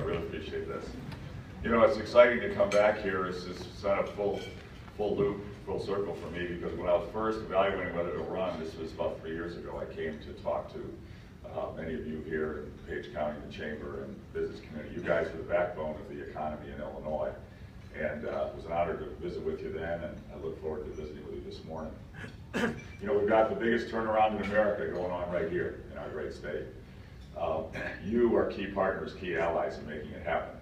really appreciate this. You know, it's exciting to come back here. It's not a full loop, full circle for me, because when I was first evaluating whether to run, this was about 3 years ago, I came to talk to many of you here in Page County, the Chamber, and business community. You guys are the backbone of the economy in Illinois. And it was an honor to visit with you then, and I look forward to visiting with you this morning. You know, we've got the biggest turnaround in America going on right here in our great state. You are key partners, key allies in making it happen.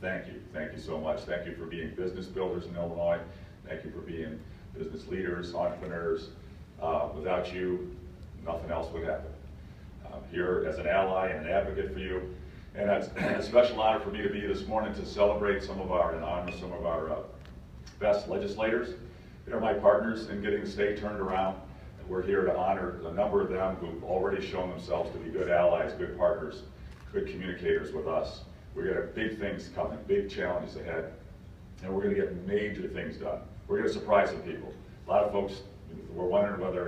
Thank you. Thank you so much. Thank you for being business builders in Illinois. Thank you for being business leaders, entrepreneurs. Without you, nothing else would happen. I'm here as an ally and an advocate for you. And it's a special honor for me to be here this morning to celebrate and honor some of our best legislators. They're my partners in getting the state turned around. We're here to honor a number of them who've already shown themselves to be good allies, good partners, good communicators with us. We're going to have big things coming, big challenges ahead, and we're going to get major things done. We're going to surprise some people. A lot of folks were wondering whether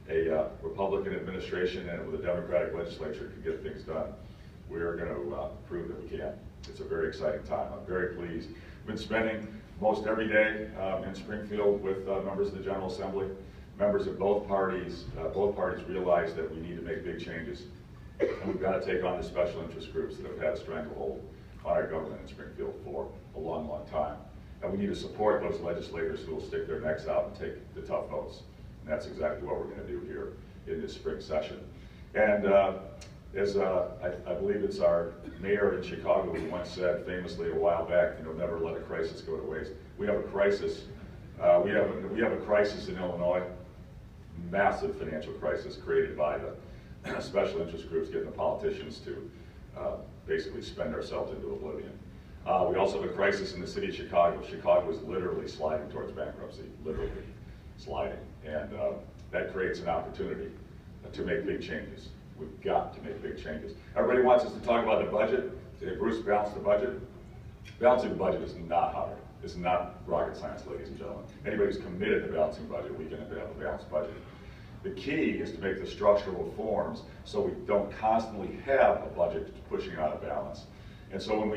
a Republican administration and with a Democratic legislature could get things done. We're going to prove that we can. It's a very exciting time. I'm very pleased. I've been spending most every day in Springfield with members of the General Assembly. Members of both parties realize that we need to make big changes. And we've got to take on the special interest groups that have had a stranglehold on our government in Springfield for a long, long time. And we need to support those legislators who will stick their necks out and take the tough votes. And that's exactly what we're going to do here in this spring session. And as I believe it's our mayor in Chicago who once said famously a while back, you know, never let a crisis go to waste. We have a crisis. We have a crisis in Illinois, massive financial crisis created by the special interest groups getting the politicians to basically spend ourselves into oblivion. We also have a crisis in the city of Chicago. Chicago is literally sliding towards bankruptcy, literally sliding. And that creates an opportunity to make big changes. We've got to make big changes. Everybody wants us to talk about the budget. Say, Bruce, balance the budget. Balancing the budget is not hard. It's not rocket science, ladies and gentlemen. Anybody who's committed to balancing budget, we can have a balanced budget. The key is to make the structural reforms so we don't constantly have a budget pushing out of balance. And so when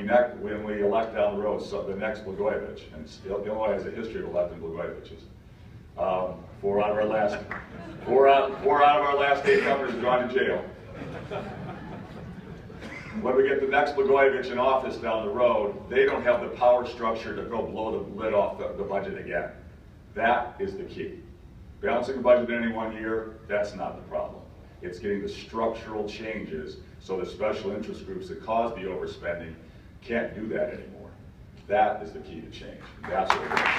we elect down the road the next Blagojevich, and Illinois has a history of electing Blagojeviches. Four out of our last 8 governors have gone to jail. When we get the next Blagojevich in office down the road, they don't have the power structure to go blow the lid off the budget again. That is the key. Balancing the budget in any one year, that's not the problem. It's getting the structural changes so the special interest groups that cause the overspending can't do that anymore. That is the key to change. That's what we're going to do.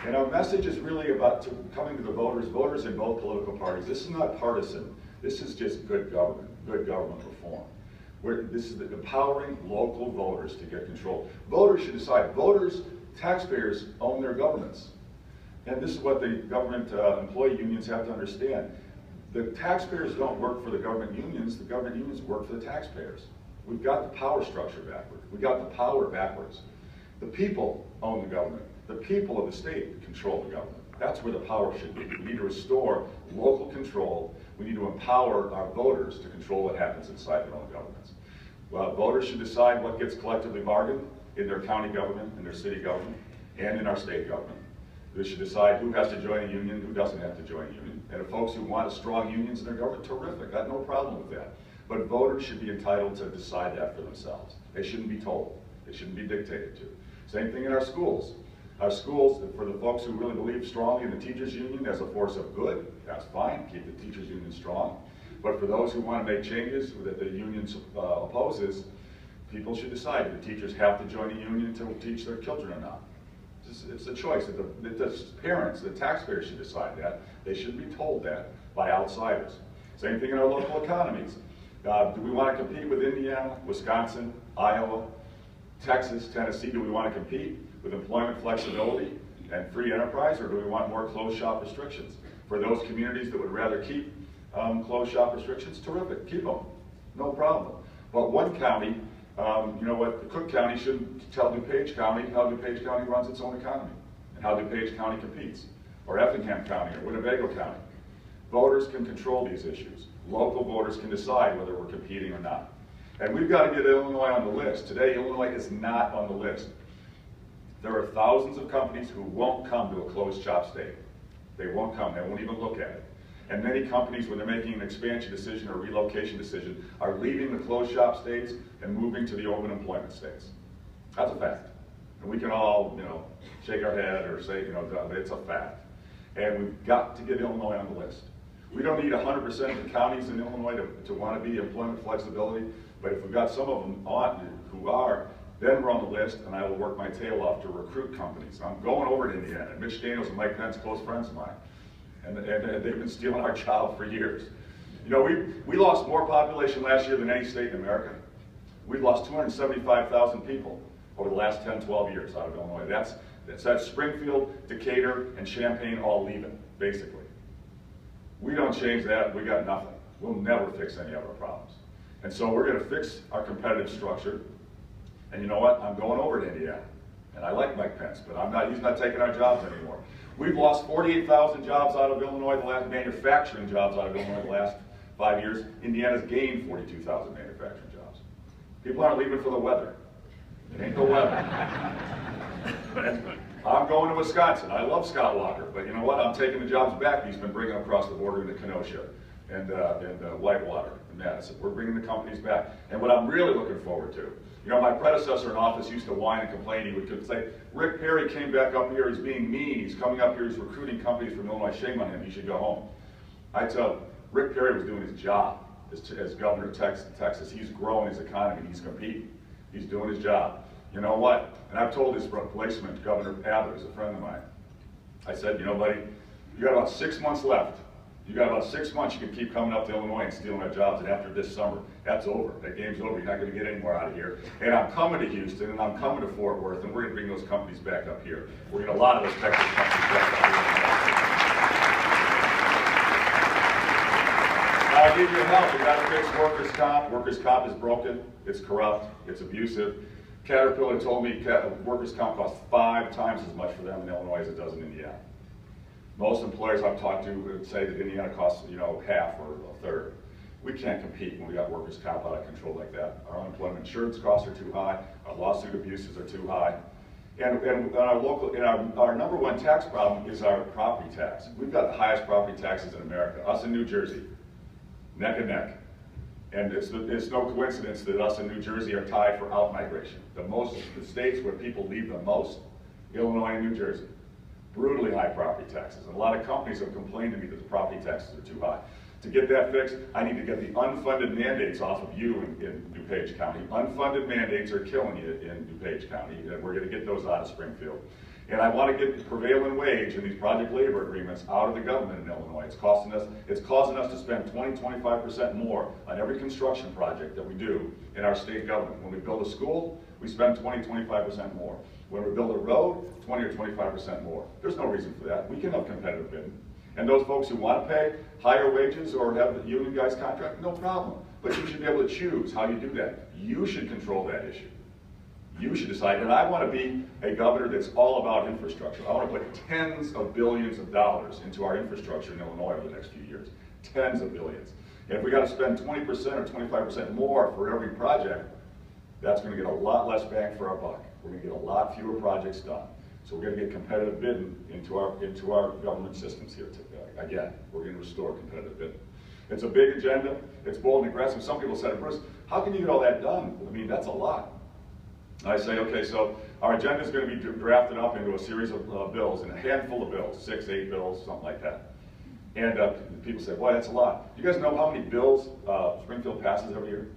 And our message is really about coming to the voters in both political parties. This is not partisan. This is just good government reform. This is empowering local voters to get control. Voters should decide. Taxpayers own their governments. And this is what the government employee unions have to understand. The taxpayers don't work for the government unions work for the taxpayers. We've got the power structure backwards. We've got the power backwards. The people own the government. The people of the state control the government. That's where the power should be. We need to restore local control. We need to empower our voters to control what happens inside their own governments. Well, voters should decide what gets collectively bargained in their county government, in their city government, and in our state government. They should decide who has to join a union, who doesn't have to join a union. And if folks who want strong unions in their government, terrific. I have no problem with that. But voters should be entitled to decide that for themselves. They shouldn't be told. They shouldn't be dictated to. Same thing in our schools. Our schools, for the folks who really believe strongly in the teachers union as a force of good, that's fine, keep the teachers union strong. But for those who want to make changes that the union opposes, people should decide if the teachers have to join a union to teach their children or not. It's a choice. The parents, the taxpayers should decide that. They shouldn't be told that by outsiders. Same thing in our local economies. Do we want to compete with Indiana, Wisconsin, Iowa, Texas, Tennessee? Do we want to compete with employment flexibility and free enterprise, or do we want more closed shop restrictions? For those communities that would rather keep closed shop restrictions, terrific, keep them, no problem. But one county, you know what, Cook County shouldn't tell DuPage County how DuPage County runs its own economy and how DuPage County competes, or Effingham County or Winnebago County. voters can control these issues. Local voters can decide whether we're competing or not. And we've got to get Illinois on the list. Today, Illinois is not on the list. There are thousands of companies who won't come to a closed shop state. They won't come, they won't even look at it. And many companies, when they're making an expansion decision or relocation decision, are leaving the closed shop states and moving to the open employment states. That's a fact. And we can all, shake our head or say, it's a fact. And we've got to get Illinois on the list. We don't need 100% of the counties in Illinois to want to be employment flexibility, but if we've got some of them who are, then we're on the list, and I will work my tail off to recruit companies. I'm going over to Indiana. Mitch Daniels and Mike Pence, close friends of mine, and they've been stealing our job for years. We lost more population last year than any state in America. We've lost 275,000 people over the last 10, 12 years out of Illinois. That's Springfield, Decatur, and Champaign all leaving, basically. We don't change that, we got nothing. We'll never fix any of our problems. And so we're going to fix our competitive structure. And you know what? I'm going over to Indiana. And I like Mike Pence, but he's not taking our jobs anymore. We've lost 48,000 jobs out of Illinois, manufacturing jobs out of Illinois the last 5 years. Indiana's gained 42,000 manufacturing jobs. People aren't leaving for the weather. It ain't the weather. I'm going to Wisconsin. I love Scott Walker, but you know what? I'm taking the jobs back he's been bringing across the border into Kenosha and Whitewater and Madison. We're bringing the companies back. And what I'm really looking forward to, my predecessor in office used to whine and complain. He would say, Rick Perry came back up here, he's being mean, he's coming up here, he's recruiting companies from Illinois, shame on him, he should go home. I tell him, Rick Perry was doing his job as governor of Texas. He's growing his economy, he's competing, he's doing his job. You know what? And I've told this replacement, Governor Adler, who's a friend of mine. I said, buddy, you got about 6 months left. You got about 6 months you can keep coming up to Illinois and stealing our jobs, and after this summer, that's over. That game's over. You're not going to get any more out of here. And I'm coming to Houston, and I'm coming to Fort Worth, and we're going to bring those companies back up here. We're going to get a lot of those Texas companies back up here. I need your help. We got to fix workers' comp. Workers' comp is broken. It's corrupt. It's abusive. Caterpillar told me workers' comp costs 5 times as much for them in Illinois as it does in Indiana. Most employers I've talked to would say that Indiana costs, half or a third. We can't compete when we got workers' comp out of control like that. Our unemployment insurance costs are too high. Our lawsuit abuses are too high. And our number one tax problem is our property tax. We've got the highest property taxes in America. Us in New Jersey, neck and neck. And it's no coincidence that us in New Jersey are tied for out-migration. The states where people leave the most, Illinois and New Jersey. Brutally high property taxes. And a lot of companies have complained to me that the property taxes are too high. To get that fixed, I need to get the unfunded mandates off of you in DuPage County. Unfunded mandates are killing you in DuPage County, and we're going to get those out of Springfield. And I want to get the prevailing wage and these project labor agreements out of the government in Illinois. It's causing us to spend 20-25% more on every construction project that we do in our state government. When we build a school, we spend 20-25% more. When we build a road, 20 or 25% more. There's no reason for that. We can have competitive bidding. And those folks who want to pay higher wages or have the union guys contract, no problem. But you should be able to choose how you do that. You should control that issue. You should decide, and I want to be a governor that's all about infrastructure. I want to put tens of billions of dollars into our infrastructure in Illinois over the next few years. Tens of billions. And if we got to spend 20% or 25% more for every project, that's going to get a lot less bang for our buck. We're going to get a lot fewer projects done. So we're going to get competitive bidding into our government systems here. Again, we're going to restore competitive bidding. It's a big agenda. It's bold and aggressive. Some people said, Bruce, how can you get all that done? I mean, that's a lot. I say, okay, so our agenda is going to be drafted up into a series of bills, and a handful of bills, 6, 8 bills, something like that. And people say, boy, that's a lot. You guys know how many bills Springfield passes every year?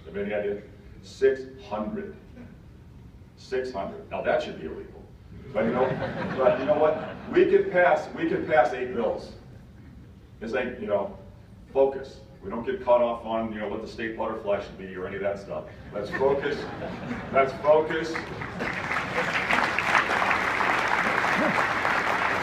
Have any idea? 600. 600. Now that should be illegal. But you know what? We could pass 8 bills. It's like, focus. We don't get caught off on, what the state butterfly should be or any of that stuff. Let's focus. Let's focus.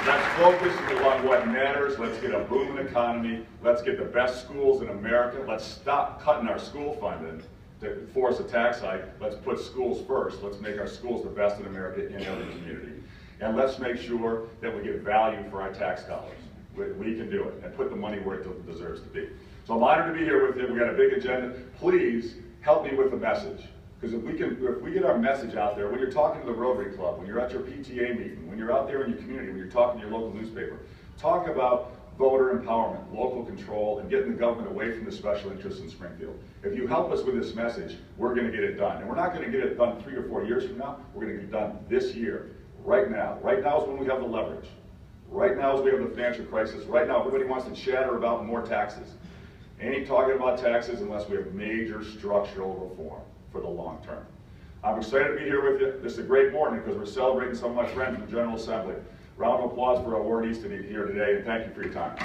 Let's focus on what matters. Let's get a booming economy. Let's get the best schools in America. Let's stop cutting our school funding to force a tax hike. Let's put schools first. Let's make our schools the best in America in every community. And let's make sure that we get value for our tax dollars. We can do it and put the money where it deserves to be. So I'm honored to be here with you. We got a big agenda. Please help me with the message. Because if we get our message out there, when you're talking to the Rotary Club, when you're at your PTA meeting, when you're out there in your community, when you're talking to your local newspaper, talk about voter empowerment, local control, and getting the government away from the special interests in Springfield. If you help us with this message, we're going to get it done. And we're not going to get it done 3 or 4 years from now. We're going to get it done this year, right now. Right now is when we have the leverage. Right now is we have the financial crisis. Right now, everybody wants to chatter about more taxes. Ain't talking about taxes unless we have major structural reform for the long term. I'm excited to be here with you. This is a great morning because we're celebrating some of my friends in the General Assembly. Round of applause for our awardees to be here today, and thank you for your time.